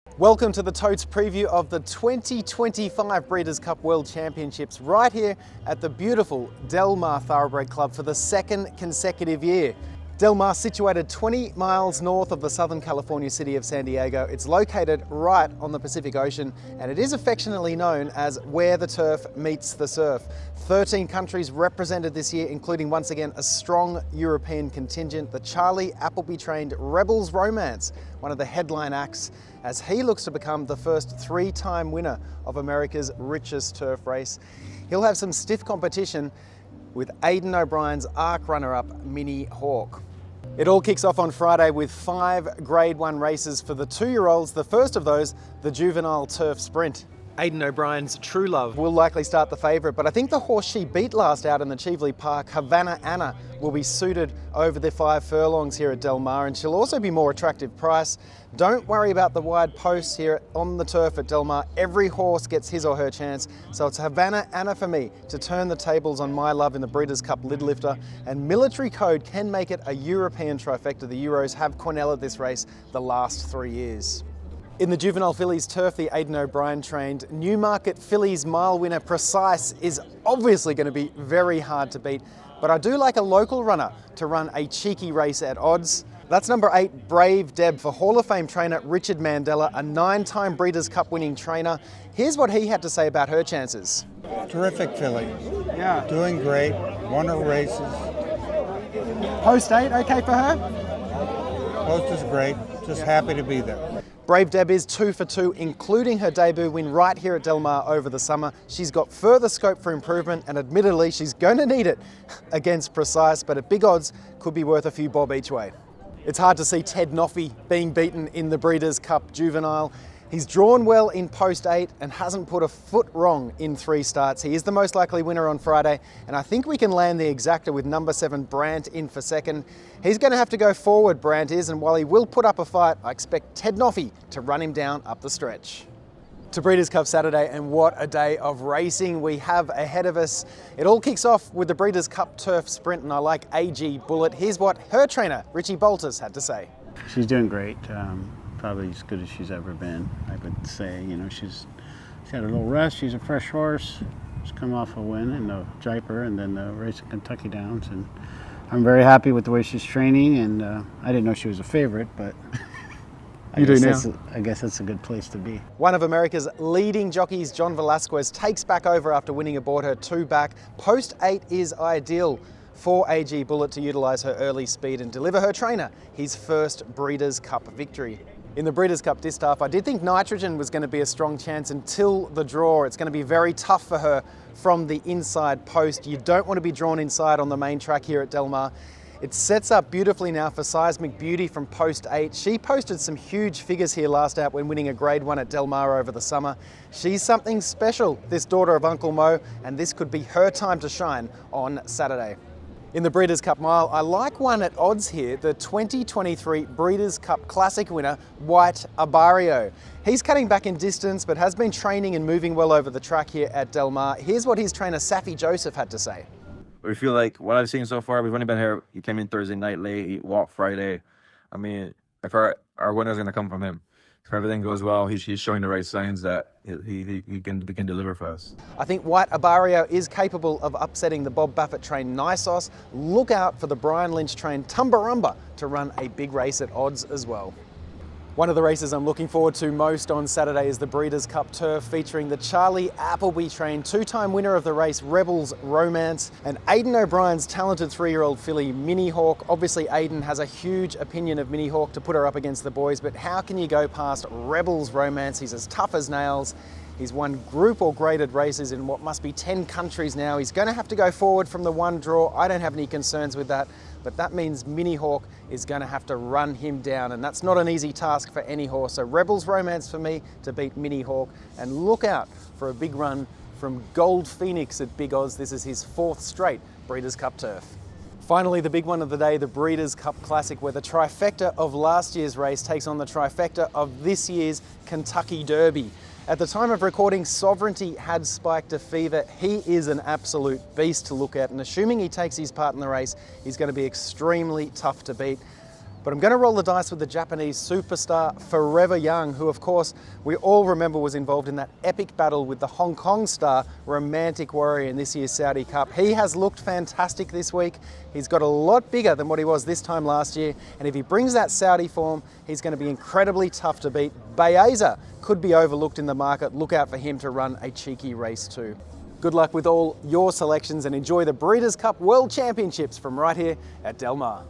Welcome to the Tote's preview of the 2025 Breeders' Cup World Championships right here at the beautiful Del Mar Thoroughbred Club for the second consecutive year. Del Mar, situated 20 miles north of the Southern California city of San Diego. It's located right on the Pacific Ocean, and it is affectionately known as where the turf meets the surf. 13 countries represented this year, including once again a strong European contingent, the Charlie Appleby-trained Rebels Romance, one of the headline acts as he looks to become the first three-time winner of America's richest turf race. He'll have some stiff competition with Aidan O'Brien's ARC runner-up Mini Hawk. It all kicks off on Friday with 5 Grade 1 races for the 2-year-olds, the first of those, the Juvenile Turf Sprint. Aidan O'Brien's True Love will likely start the favourite, but I think the horse she beat last out in the Cheveley Park, Havana Anna, will be suited over the 5 furlongs here at Del Mar, and she'll also be more attractive price. Don't worry about the wide posts here on the turf at Del Mar. Every horse gets his or her chance, so it's Havana Anna for me to turn the tables on my love in the Breeders' Cup lid lifter, and Military Code can make it a European trifecta. The Euros have Cornell at this race the last 3 years. In the Juvenile Fillies turf, the Aidan O'Brien trained Newmarket Fillies mile winner Precise is obviously going to be very hard to beat, but I do like a local runner to run a cheeky race at odds. That's number 8, Brave Deb, for Hall of Fame trainer Richard Mandela, a 9-time Breeders' Cup winning trainer. Here's what he had to say about her chances. Terrific filly. Yeah. Doing great. Won her races. Post 8, okay for her? Post is great. Just happy to be there. Brave Deb is 2 for 2, including her debut win right here at Del Mar over the summer. She's got further scope for improvement, and admittedly, she's going to need it against Precise, but at big odds, could be worth a few bob each way. It's hard to see Ted Noffey being beaten in the Breeders' Cup Juvenile. He's drawn well in post 8 and hasn't put a foot wrong in 3 starts. He is the most likely winner on Friday, and I think we can land the exacta with number 7 Brandt in for second. He's going to have to go forward, Brandt is, and while he will put up a fight, I expect Ted Noffey to run him down up the stretch. To Breeders' Cup Saturday, and what a day of racing we have ahead of us. It all kicks off with the Breeders' Cup Turf Sprint, and I like AG Bullet. Here's what her trainer, Richie Bolters, had to say. She's doing great. Probably as good as she's ever been, I would say. You know, she's had a little rest. She's a fresh horse. She's come off a win in the Jaipur and then the race at Kentucky Downs, and I'm very happy with the way she's training. And I didn't know she was a favorite, but I guess that's a good place to be. One of America's leading jockeys, John Velasquez, takes back over after winning aboard her 2 back. Post 8 is ideal for AG Bullet to utilise her early speed and deliver her trainer his first Breeders' Cup victory. In the Breeders' Cup Distaff, I did think Nitrogen was going to be a strong chance until the draw. It's going to be very tough for her from the inside post. You don't want to be drawn inside on the main track here at Del Mar. It sets up beautifully now for Seismic Beauty from post 8. She posted some huge figures here last out when winning a Grade 1 at Del Mar over the summer. She's something special, this daughter of Uncle Mo, and this could be her time to shine on Saturday. In the Breeders' Cup Mile, I like one at odds here, the 2023 Breeders' Cup Classic winner, White Abario. He's cutting back in distance, but has been training and moving well over the track here at Del Mar. Here's what his trainer, Safi Joseph, had to say. We feel like what I've seen so far, we've only been here, he came in Thursday night late, he walked Friday. I mean, if our winner's going to come from him. If everything goes well, he's showing the right signs that he can deliver for us. I think White Abario is capable of upsetting the Bob Baffert-trained Nisos. Look out for the Brian Lynch-trained Tumbarumba to run a big race at odds as well. One of the races I'm looking forward to most on Saturday is the Breeders' Cup Turf, featuring the Charlie Appleby-trained 2-time winner of the race, Rebels Romance, and Aidan O'Brien's talented 3-year-old filly, Mini Hawk. Obviously, Aidan has a huge opinion of Mini Hawk to put her up against the boys, but how can you go past Rebels Romance? He's as tough as nails. He's won group or graded races in what must be 10 countries now. He's going to have to go forward from the 1 draw. I don't have any concerns with that, but that means Mini Hawk is going to have to run him down, and that's not an easy task for any horse. So Rebels Romance for me to beat Mini Hawk, and look out for a big run from Gold Phoenix at Big Oz. This is his 4th straight Breeders' Cup Turf. Finally, the big one of the day, the Breeders' Cup Classic, where the trifecta of last year's race takes on the trifecta of this year's Kentucky Derby. At the time of recording, Sovereignty had spiked a fever. He is an absolute beast to look at, and assuming he takes his part in the race, he's going to be extremely tough to beat. But I'm going to roll the dice with the Japanese superstar Forever Young, who of course we all remember was involved in that epic battle with the Hong Kong star Romantic Warrior in this year's Saudi Cup. He has looked fantastic this week. He's got a lot bigger than what he was this time last year, and if he brings that Saudi form, he's going to be incredibly tough to beat. Baeza could be overlooked in the market. Look out for him to run a cheeky race too. Good luck with all your selections and enjoy the Breeders' Cup World Championships from right here at Del Mar.